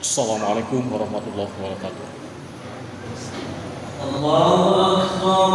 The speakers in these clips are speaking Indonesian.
Assalamualaikum warahmatullahi wabarakatuh. Allahu Akbar,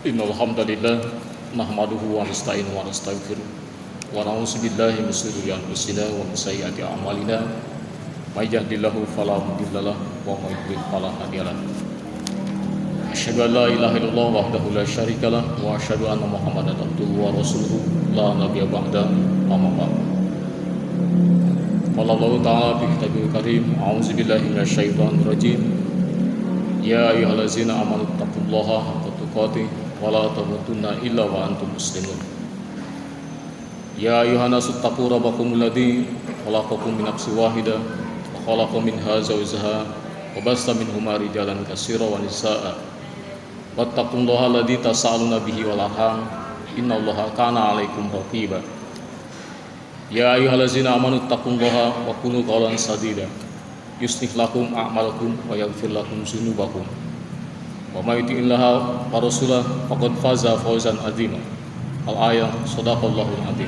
Innal hamdalillah nahmaduhu wa nasta'inuhu wa nastaghfiruh wa na'udzu billahi min shururi anfusina wa min sayyiati a'malina may yahdihillahu fala mudilla lahu wa may yudlil fala hadiya lahu. Asyhadu an la ilaha illallah wahdahu la syarika lah wa asyhadu anna Muhammadan abduhu wa rasuluhu la nabiyya ba'da amma ba'd. Qala Allah ta'ala fi kitabil karim a'udzu billahi minasyaitonir rajim. Ya ayyuhallazina amanu taqullaha haqqa tuqatih wala tamutunna illa wa antum muslimun. Ya ayuhan nasu taqu rabbakum alladzi khalaqakum min nafsin wahidah wa khalaqa minha zawjaha wa basta minhuma rijalan katsiran wa nisaa'a wattaqullaha alladzi tasaaluna bihi wal arham innallaha kana 'alaikum raqiba. Ya ayyuhallazina amanu taqullaha wa qulu qawlan sadida yuslih lakum a'malakum wa yaghfir lakum dzunubakum. Wa may yuti'illaha wa rasulahu faqad faza fawzan 'azima. Al-ayah, shadaqallahul 'azim.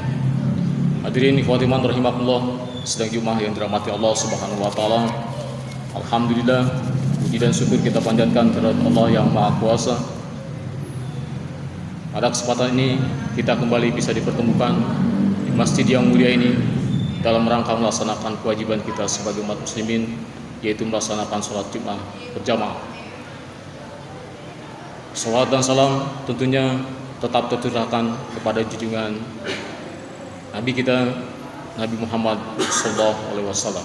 Hadirin ikhwati man rahimakumullah, sedang Jumat yang dirahmati Allah Subhanahu wa taala. Alhamdulillah, puji dan syukur kita panjatkan kepada Allah yang Maha Kuasa. Pada kesempatan ini kita kembali bisa dipertemukan di masjid yang mulia ini dalam rangka melaksanakan kewajiban kita sebagai umat muslimin, yaitu melaksanakan sholat Jumat berjamaah. Salawat dan salam tentunya tetap tercurahkan kepada junjungan Nabi kita, Nabi Muhammad SAW.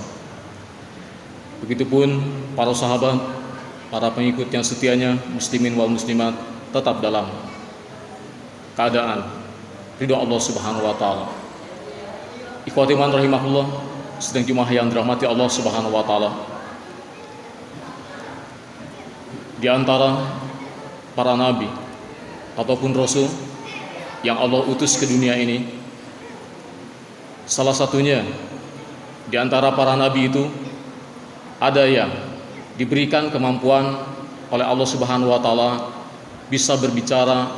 Begitupun para sahabat, para pengikut yang setianya, muslimin wal muslimat, tetap dalam keadaan ridho Allah Subhanahu wa taala. Ikhwati man rahimahullah, sedang Jumat yang dirahmati Allah Subhanahu wa taala. Di antara para nabi ataupun rasul yang Allah utus ke dunia ini, salah satunya di antara para nabi itu ada yang diberikan kemampuan oleh Allah Subhanahu wa taala bisa berbicara,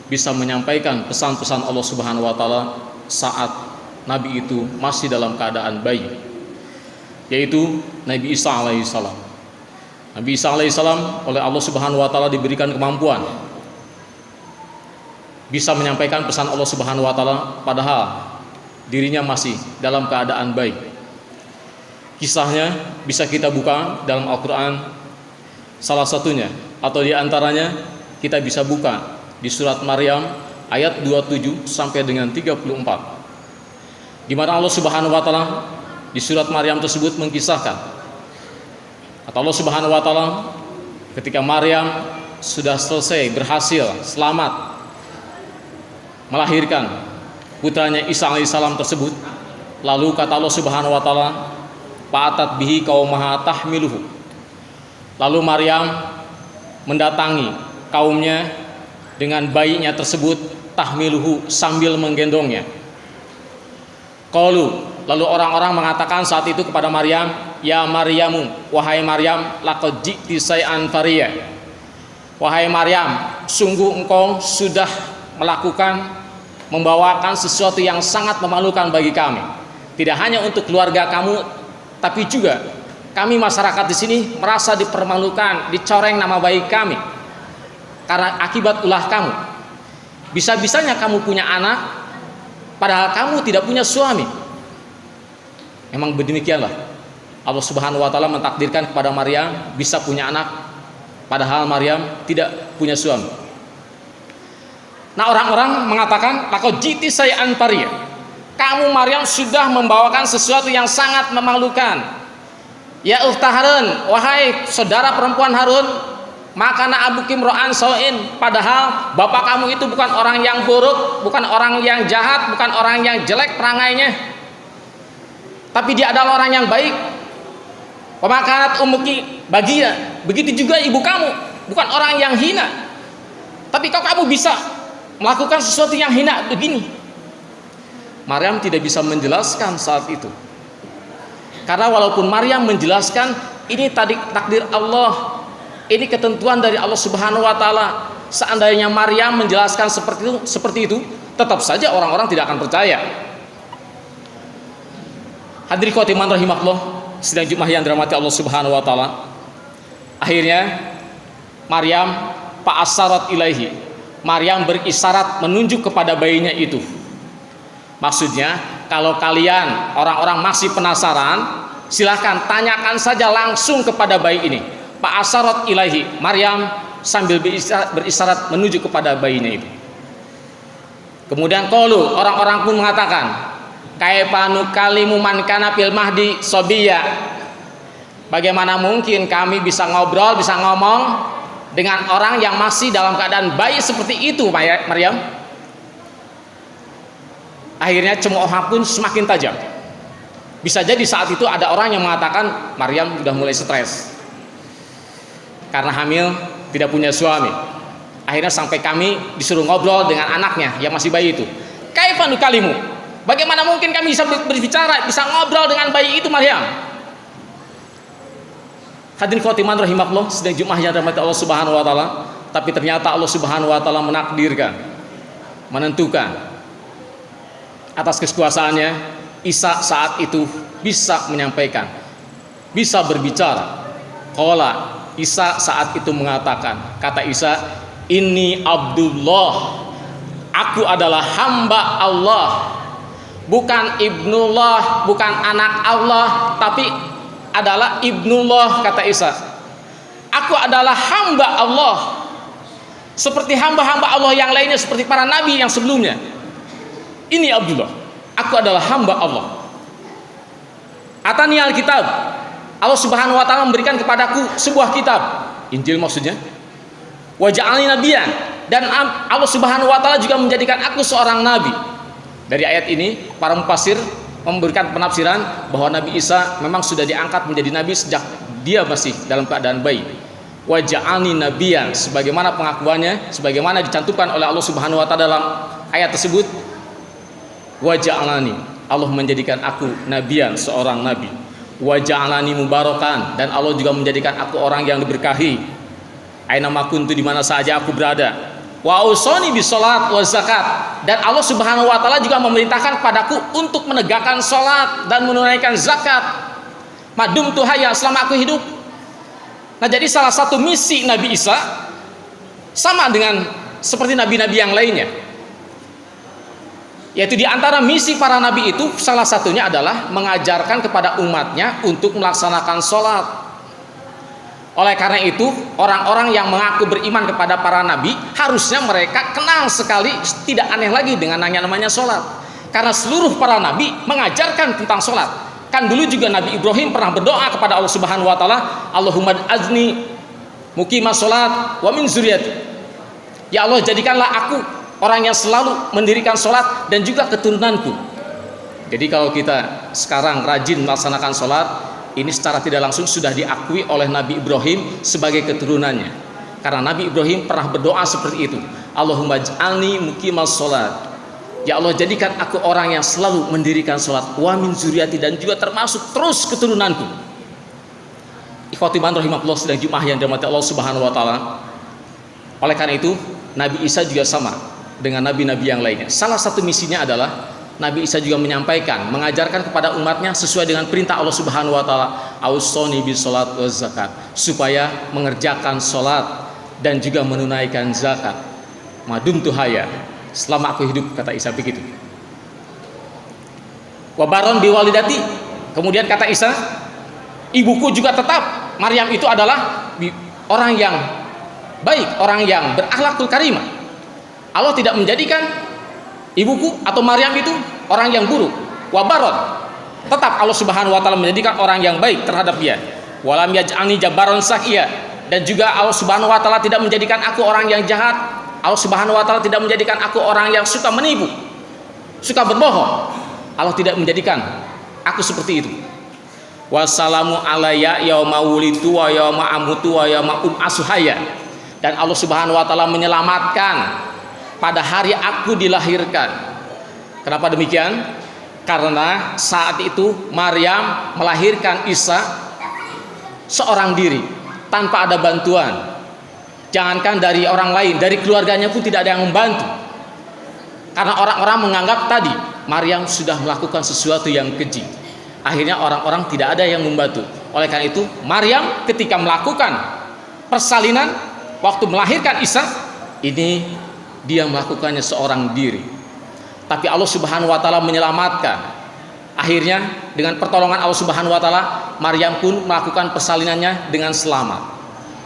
bisa menyampaikan pesan-pesan Allah Subhanahu wa taala saat nabi itu masih dalam keadaan bayi, yaitu Nabi Isa alaihissalam. Nabi Isa alaihissalam oleh Allah Subhanahu wa taala diberikan kemampuan bisa menyampaikan pesan Allah Subhanahu wa taala padahal dirinya masih dalam keadaan baik. Kisahnya bisa kita buka dalam Al-Quran, salah satunya atau diantaranya kita bisa buka di surat Maryam ayat 27 sampai dengan 34, di mana Allah Subhanahu wa taala di surat Maryam tersebut mengkisahkan, kata Allah Subhanahu wa taala, ketika Maryam sudah selesai berhasil selamat melahirkan putranya Isa alaihissalam tersebut, lalu kata Allah Subhanahu wa taala, fa'atat bihi qaumaha tahmiluhu. Lalu Maryam mendatangi kaumnya dengan bayinya tersebut, tahmiluhu, sambil menggendongnya. Qalu, lalu orang-orang mengatakan saat itu kepada Maryam, ya Maryamu, wahai Maryam, laqad ji'ti syai'an fariya. Wahai Maryam, sungguh engkau sudah membawakan sesuatu yang sangat memalukan bagi kami. Tidak hanya untuk keluarga kamu, tapi juga kami masyarakat di sini merasa dipermalukan, dicoreng nama baik kami karena akibat ulah kamu. Bisa-bisanya kamu punya anak, padahal kamu tidak punya suami. Memang demikianlah Allah Subhanahu wa taala mentakdirkan kepada Maryam bisa punya anak, padahal Maryam tidak punya suami. Nah, orang-orang mengatakan, laqad ji'ti syai'an fariya. Kamu Maryam sudah membawakan sesuatu yang sangat memalukan. Ya ukhta Harun, wahai saudara perempuan Harun, makana abuki imra'an sau'in, padahal bapak kamu itu bukan orang yang buruk, bukan orang yang jahat, bukan orang yang jelek perangainya, tapi dia adalah orang yang baik. Wa makanat ummuki bagiya, begitu juga ibu kamu bukan orang yang hina, tapi kok kamu bisa melakukan sesuatu yang hina begini. Maryam tidak bisa menjelaskan saat itu, karena walaupun Maryam menjelaskan ini tadi takdir Allah, ini ketentuan dari Allah Subhanahu wa taala, seandainya Maryam menjelaskan seperti itu, tetap saja orang-orang tidak akan percaya. Hadirin khotiman rahimakumullah, sidang Jumat yang dirahmati Allah Subhanahu wa taala. Akhirnya Maryam fa'asharat ilaihi, Maryam berisyarat menunjuk kepada bayinya itu. Maksudnya, kalau kalian orang-orang masih penasaran, silahkan tanyakan saja langsung kepada bayi ini. Fa'asharat ilaihi, Maryam sambil berisyarat menuju kepada bayinya itu. Kemudian qalu, orang-orang pun mengatakan, kaifa nukalimu man kana fil mahdi sabiyya. Bagaimana mungkin kami bisa ngobrol, bisa ngomong dengan orang yang masih dalam keadaan bayi seperti itu, Maryam? Akhirnya cemoohan pun semakin tajam. Bisa jadi saat itu ada orang yang mengatakan Maryam sudah mulai stres karena hamil, tidak punya suami. Akhirnya sampai kami disuruh ngobrol dengan anaknya yang masih bayi itu. Kaifa nukalimu? Bagaimana mungkin kami bisa berbicara, bisa ngobrol dengan bayi itu, Maryam? Hadirin khotiman rahimakumullah, sedang Jumat yang dirahmati Allah Subhanahu wa taala, tapi ternyata Allah Subhanahu wa taala menakdirkan, menentukan atas kekuasaannya Isa saat itu bisa menyampaikan, bisa berbicara. Qala, Isa saat itu mengatakan, kata Isa, "Inni Abdullah." Aku adalah hamba Allah. Bukan ibnullah, bukan anak Allah, tapi adalah ibnullah, kata Isa. Aku adalah hamba Allah. Seperti hamba-hamba Allah yang lainnya, seperti para nabi yang sebelumnya. Ini Abdullah. Aku adalah hamba Allah. Atani al-kitab. Allah Subhanahu wa taala memberikan kepadaku sebuah kitab, Injil maksudnya. Wa ja'alni nabiyyan, dan Allah Subhanahu wa taala juga menjadikan aku seorang nabi. Dari ayat ini para mufassir memberikan penafsiran bahwa Nabi Isa memang sudah diangkat menjadi nabi sejak dia masih dalam keadaan bayi. Wa ja'alni nabiyyan, sebagaimana pengakuannya, sebagaimana dicantumkan oleh Allah Subhanahu wa taala dalam ayat tersebut. Wa ja'alani, Allah menjadikan aku nabiyan, seorang nabi. Wa ja'alani mubarakan, dan Allah juga menjadikan aku orang yang diberkahi. Aina ma kuntu, di mana saja aku berada. Wa ausani bis salat wa zakat, dan Allah Subhanahu wa taala juga memerintahkan kepadaku untuk menegakkan salat dan menunaikan zakat. Madum tuhaya, selama aku hidup. Nah, jadi salah satu misi Nabi Isa sama dengan seperti nabi-nabi yang lainnya. Yaitu di antara misi para nabi itu salah satunya adalah mengajarkan kepada umatnya untuk melaksanakan sholat. Oleh karena itu, orang-orang yang mengaku beriman kepada para nabi harusnya mereka kenal sekali, tidak aneh lagi dengan namanya sholat. Karena seluruh para nabi mengajarkan tentang sholat. Kan dulu juga Nabi Ibrahim pernah berdoa kepada Allah Subhanahu wa taala, Allahumma azni muqimas sholat wa min zuriyati. Ya Allah, jadikanlah aku orang yang selalu mendirikan sholat dan juga keturunanku. Jadi kalau kita sekarang rajin melaksanakan sholat, ini secara tidak langsung sudah diakui oleh Nabi Ibrahim sebagai keturunannya. Karena Nabi Ibrahim pernah berdoa seperti itu, Allahumma ij'alni muqimas sholat. Ya Allah, jadikan aku orang yang selalu mendirikan sholat, wa min zuriyati, dan juga termasuk terus keturunanku. Ikhwatiman rahimahullah, sedang Jumat yang dirahmati Allah Subhanahu wa taala. Oleh karena itu, Nabi Isa juga sama dengan nabi-nabi yang lainnya. Salah satu misinya adalah Nabi Isa juga menyampaikan, mengajarkan kepada umatnya sesuai dengan perintah Allah Subhanahu wa taala, ausoni bis salat wa zakat, supaya mengerjakan salat dan juga menunaikan zakat. Madum tuhaya, selama aku hidup, kata Isa begitu. Wa baron biwalidati, kemudian kata Isa, ibuku juga tetap, Maryam itu adalah orang yang baik, orang yang berakhlakul karimah. Allah tidak menjadikan ibuku atau Maryam itu orang yang buruk. Wa baron, tetap Allah Subhanahu wa taala menjadikan orang yang baik terhadap dia. Walam yaj'alni jabbaron saqiya, dan juga Allah Subhanahu wa taala tidak menjadikan aku orang yang jahat. Allah Subhanahu wa taala tidak menjadikan aku orang yang suka menipu, suka berbohong. Allah tidak menjadikan aku seperti itu. Wassalamu alayya yauma wulitu wa yauma amutu wa yauma asuhaya, dan Allah Subhanahu wa taala menyelamatkan pada hari aku dilahirkan. Kenapa demikian? Karena saat itu Maryam melahirkan Isa seorang diri, tanpa ada bantuan. Jangankan dari orang lain, dari keluarganya pun tidak ada yang membantu. Karena orang-orang menganggap tadi Maryam sudah melakukan sesuatu yang keji. Akhirnya orang-orang tidak ada yang membantu. Oleh karena itu, Maryam ketika melakukan persalinan, waktu melahirkan Isa, ini dia melakukannya seorang diri. Tapi Allah Subhanahu wa taala menyelamatkan. Akhirnya dengan pertolongan Allah Subhanahu wa taala, Maryam pun melakukan persalinannya dengan selamat.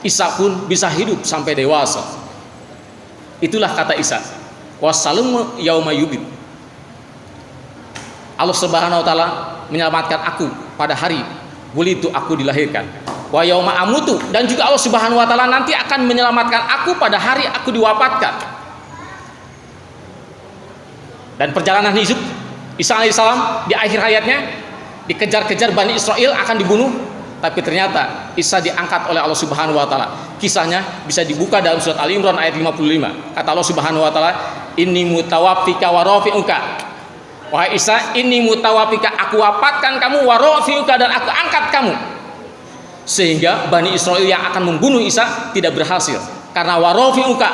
Isa pun bisa hidup sampai dewasa. Itulah kata Isa, wassalamu yauma yubid. Allah Subhanahu wa taala menyelamatkan aku pada hari wulidu, aku dilahirkan. Wa yauma amutu, dan juga Allah Subhanahu wa taala nanti akan menyelamatkan aku pada hari aku diwafatkan. Dan perjalanan hidup Isa alaihissalam di akhir hayatnya dikejar-kejar Bani Israel, akan dibunuh. Tapi ternyata Isa diangkat oleh Allah Subhanahu wa taala. Kisahnya bisa dibuka dalam surat Ali Imran ayat 55. Kata Allah Subhanahu wa taala, "Inni mutawaffika wa rafi'uka." Wahai Isa, inni mutawaffika, aku wafatkan kamu, wa rafi'uka, dan aku angkat kamu. Sehingga Bani Israel yang akan membunuh Isa tidak berhasil. Karena wa rafi'uka,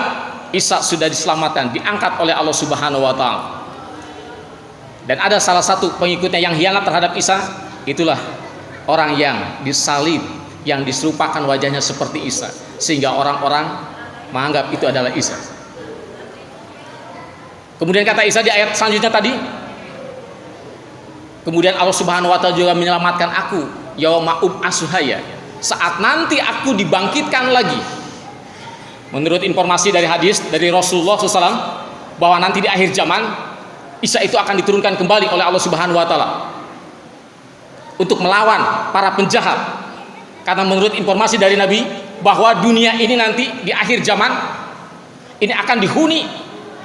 Isa sudah diselamatkan, diangkat oleh Allah Subhanahu wa taala. Dan ada salah satu pengikutnya yang hianat terhadap Isa, itulah orang yang disalib, yang diserupakan wajahnya seperti Isa, sehingga orang-orang menganggap itu adalah Isa. Kemudian kata Isa di ayat selanjutnya tadi, kemudian Allah Subhanahu wa taala juga menyelamatkan aku, yauma ub'atsuhaya, saat nanti aku dibangkitkan lagi. Menurut informasi dari hadis dari Rasulullah SAW, bahwa nanti di akhir zaman Isa itu akan diturunkan kembali oleh Allah Subhanahu wa taala untuk melawan para penjahat. Karena menurut informasi dari Nabi, bahwa dunia ini nanti di akhir zaman ini akan dihuni,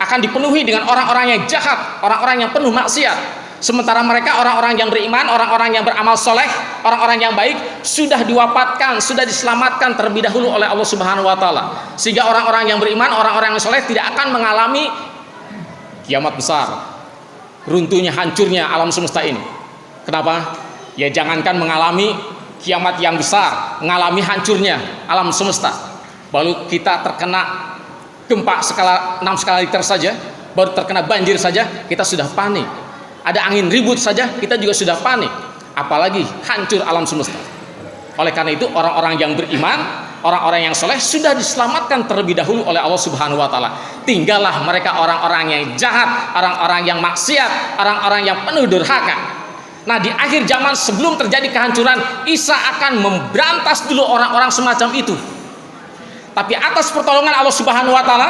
akan dipenuhi dengan orang-orang yang jahat, orang-orang yang penuh maksiat. Sementara mereka orang-orang yang beriman, orang-orang yang beramal soleh, orang-orang yang baik sudah diwafatkan, sudah diselamatkan terlebih dahulu oleh Allah Subhanahu wa taala. Sehingga orang-orang yang beriman, orang-orang yang soleh tidak akan mengalami kiamat besar, runtuhnya, hancurnya alam semesta ini. Kenapa? Ya jangankan mengalami kiamat yang besar, mengalami hancurnya alam semesta, baru kita terkena gempa skala 6 skala Richter saja, baru terkena banjir saja kita sudah panik. Ada angin ribut saja kita juga sudah panik, apalagi hancur alam semesta. Oleh karena itu orang-orang yang beriman, orang-orang yang soleh sudah diselamatkan terlebih dahulu oleh Allah Subhanahu wa taala. Tinggallah mereka orang-orang yang jahat, orang-orang yang maksiat, orang-orang yang penuh durhaka. Nah, di akhir zaman sebelum terjadi kehancuran, Isa akan memberantas dulu orang-orang semacam itu. Tapi atas pertolongan Allah Subhanahu wa taala,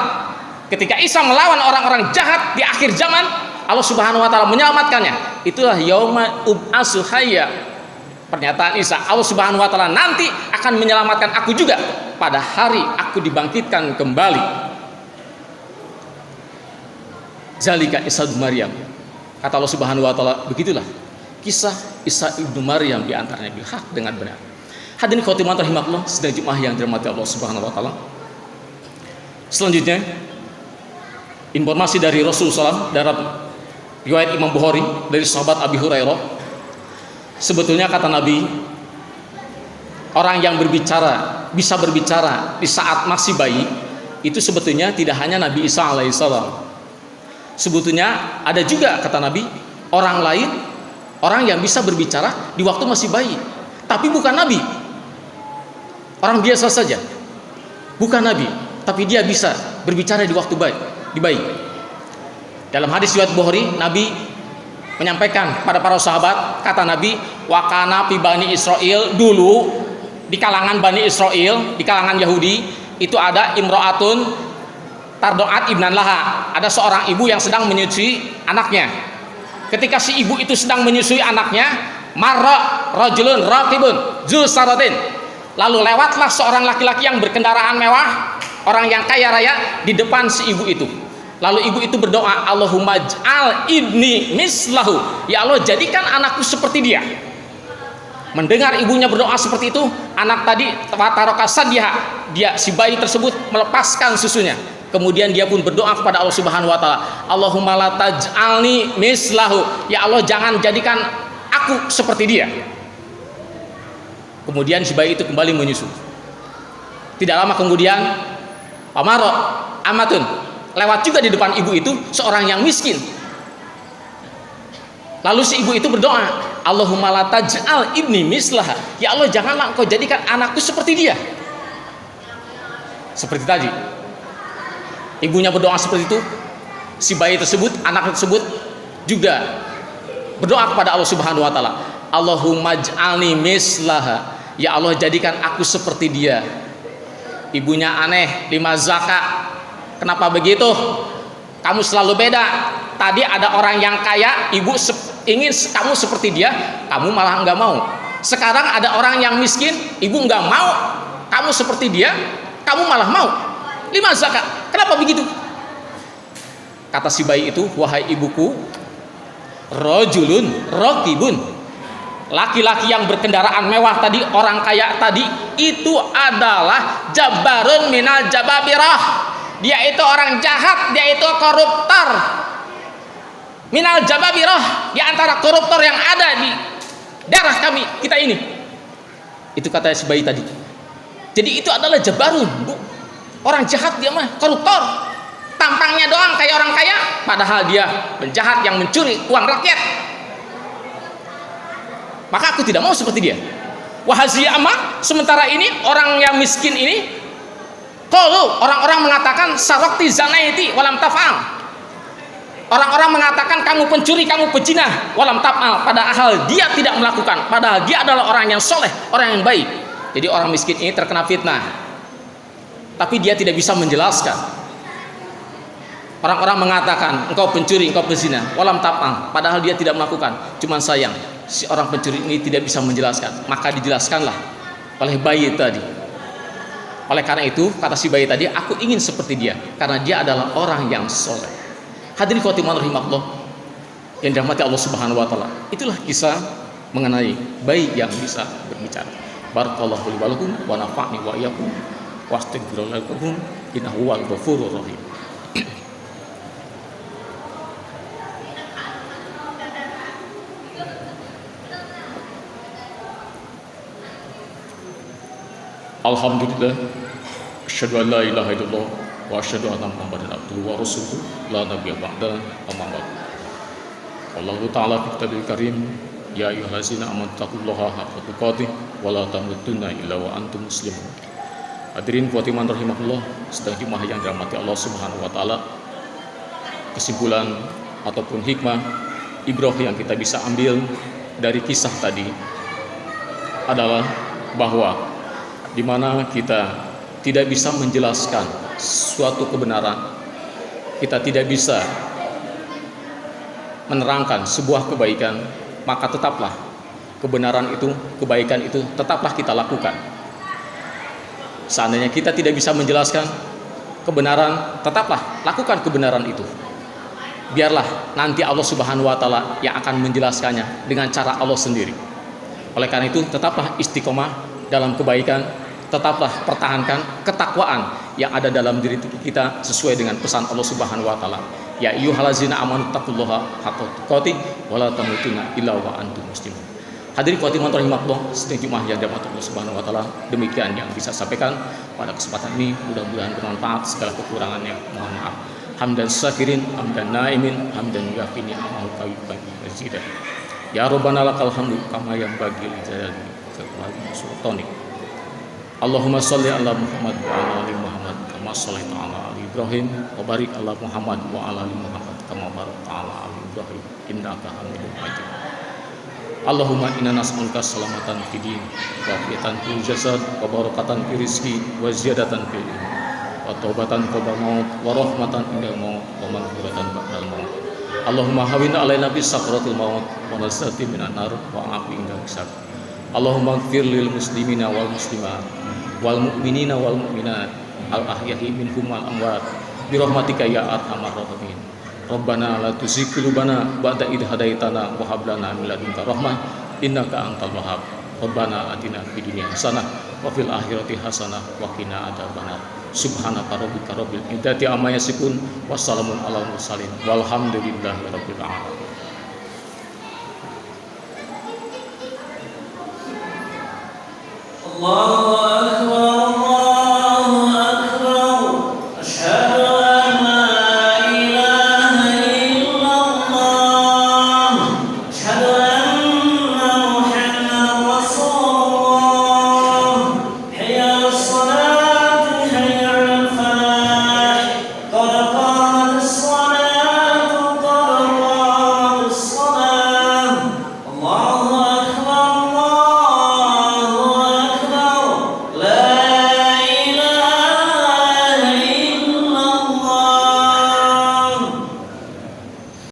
ketika Isa melawan orang-orang jahat di akhir zaman, Allah Subhanahu wa taala menyelamatkannya. Itulah yauma ub'atsuhaya. Pernyataan Isa, Allah Subhanahu wa taala nanti akan menyelamatkan aku juga pada hari aku dibangkitkan kembali. Zalika Isa ibnu Maryam. Kata Allah Subhanahu wa taala, begitulah kisah Isa ibnu Maryam di antaranya bil haq, dengan benar. Hadirin khotimah rahimakumullah, sidang Jumat yang dirahmati Allah Subhanahu wa taala. Selanjutnya, informasi dari Rasulullah SAW dalam riwayat Imam Bukhari dari sahabat Abi Hurairah. Sebetulnya kata Nabi, orang yang berbicara, bisa berbicara di saat masih bayi, itu sebetulnya tidak hanya Nabi Isa alaihissalam. Sebetulnya ada juga kata Nabi orang lain, orang yang bisa berbicara di waktu masih bayi, tapi bukan Nabi, orang biasa saja, bukan Nabi, tapi dia bisa berbicara di waktu bayi. Dalam hadis riwayat Bukhari, Nabi menyampaikan kepada para sahabat, kata Nabi, wakana fi Bani Israil, dulu di kalangan Bani Israil, di kalangan Yahudi itu ada imro'atun tardo'at ibnan laha, ada seorang ibu yang sedang menyusui anaknya. Ketika si ibu itu sedang menyusui anaknya, marra rajulun raqibun zu saratin, lalu lewatlah seorang laki-laki yang berkendaraan mewah, orang yang kaya raya di depan si ibu itu. Lalu ibu itu berdoa, Allahumma j'al ibni mislahu, ya Allah jadikan anakku seperti dia. Mendengar ibunya berdoa seperti itu, anak tadi taroka sadiha, dia si bayi tersebut melepaskan susunya. Kemudian dia pun berdoa kepada Allah Subhanahu wa taala, Allahumma la taj'alni mislahu, ya Allah jangan jadikan aku seperti dia. Kemudian si bayi itu kembali menyusu. Tidak lama kemudian, pamaro amatun, lewat juga di depan ibu itu seorang yang miskin. Lalu si ibu itu berdoa, Allahumma la taj'al ibni mislaha, ya Allah janganlah engkau jadikan anakku seperti dia. Seperti tadi ibunya berdoa seperti itu, si bayi tersebut, anak tersebut juga berdoa kepada Allah Subhanahu wa taala, Allahumma j'alni mislaha, ya Allah jadikan aku seperti dia. Ibunya aneh, lima zakat. Kenapa begitu? Kamu selalu beda. Tadi ada orang yang kaya, ibu ingin kamu seperti dia, kamu malah nggak mau. Sekarang ada orang yang miskin, ibu nggak mau kamu seperti dia, kamu malah mau. 5 zakat. Kenapa begitu? Kata si bayi itu, wahai ibuku, rajulun raqibun, laki-laki yang berkendaraan mewah tadi, orang kaya tadi, itu adalah jabbarun minal jababirah. Dia itu orang jahat, dia itu koruptor. Minal jababirah, di antara koruptor yang ada di daerah kami, kita ini. Itu kata si bayi tadi. Jadi itu adalah jabbarun, Bu. Orang jahat dia mah, koruptor. tampangnya doang kayak orang kaya, padahal dia penjahat yang mencuri uang rakyat. Maka aku tidak mau seperti dia. Wahazia amma, sementara ini orang yang miskin ini, qalu, orang-orang mengatakan sarakti zanaiti walam taf'al. Orang-orang mengatakan kamu pencuri, kamu pezina, walam taf'al, padahal dia tidak melakukan, padahal dia adalah orang yang soleh, orang yang baik. Jadi orang miskin ini terkena fitnah, tapi dia tidak bisa menjelaskan. Orang-orang mengatakan engkau pencuri, engkau pezina, walam taf'al, padahal dia tidak melakukan. Cuman sayang, si orang pencuri ini tidak bisa menjelaskan, maka dijelaskanlah oleh bayi tadi. Oleh karena itu, kata si bayi tadi, aku ingin seperti dia, karena dia adalah orang yang soleh. Hadirin khotimah rahimahullah yang dirahmati Allah Subhanahu wa taala. Itulah kisah mengenai bayi yang bisa berbicara. Barakallahu li wa lakum wa nafa'ni wa iyyakum wa astaghfirullaha lakum innahu huwal ghafurur rahim. Alhamdulillah, asyhadu an la ilaha illallah wa asyhadu anna Muhammadan abduhu wa rasuluhu la nabiyya ba'da, amma ba'd. Allah Ta'ala fi kitabil karim, ya ayyuhallazina amanu taqullaha haqqa tuqatih wa la tamutunna illa wa antum muslimun. Hadirin khotimah rahimahullah, sedang jemaah yang dirahmati Allah Subhanahu wa taala. Kesimpulan ataupun hikmah ibrah yang kita bisa ambil dari kisah tadi adalah bahwa di mana kita tidak bisa menjelaskan suatu kebenaran, kita tidak bisa menerangkan sebuah kebaikan, maka tetaplah kebenaran itu, kebaikan itu tetaplah kita lakukan. Seandainya kita tidak bisa menjelaskan kebenaran, tetaplah lakukan kebenaran itu. Biarlah nanti Allah Subhanahu wa taala yang akan menjelaskannya dengan cara Allah sendiri. Oleh karena itu, tetaplah istiqomah dalam kebaikan, tetaplah pertahankan ketakwaan yang ada dalam diri kita sesuai dengan pesan Allah Subhanahu wa taala. Ya ayyuhallazina amanu taqullaha haqqa tuqatih wa la tamutunna illa wa antum muslimun. Hadirin khotimah rahimahullah, sedang jemaah yang dirahmati Allah Subhanahu wa taala, demikian yang bisa sampaikan pada kesempatan ini, mudah-mudahan bermanfaat. Segala kekurangannya mohon maaf. Hamdan syakirin, hamdan naimin, hamdan yaqini amal kayyiban mazidah. Ya Rabbana lakal hamdu kama yang bagi li jalali sultanik. Allahumma sholli ala Muhammad wa ala ali Muhammad kama shallaita ala ali Ibrahim wa barik ala Muhammad wa ala ali Muhammad kama barakta ala ali Ibrahim innaka Hamidum Majid. Allahumma inna nas'aluka salamatan fid din wa afiatan fil jasad wa barakatan fil rizqi wa ziyadatan fil ilmi wa taubatan qabla maut wa rahmatan indal maut wa maghfiratan ba'dal maut. Allahumma hawwin alaina bis sakratil maut wa nasati minan nar wa afi indal hisab. Allahumma ighfir lil muslimina wal muslimat wal mu'minina wal mu'minat al ahya'i minhum wal amwat bi rahmatika ya arhamar rahimin. Rabbana la tuzigh qulubana ba'da idh hadaitana wa hab lana min ladunka rahmah innaka antal wahhab. Rabbana atina fid dunya hasanah wa fil akhirati hasanah wa qina adzabannar. Subhanaka rabbika rabbil izzati amma yasifun wassalamun alal mursalin walhamdulillahi rabbil alamin. Allah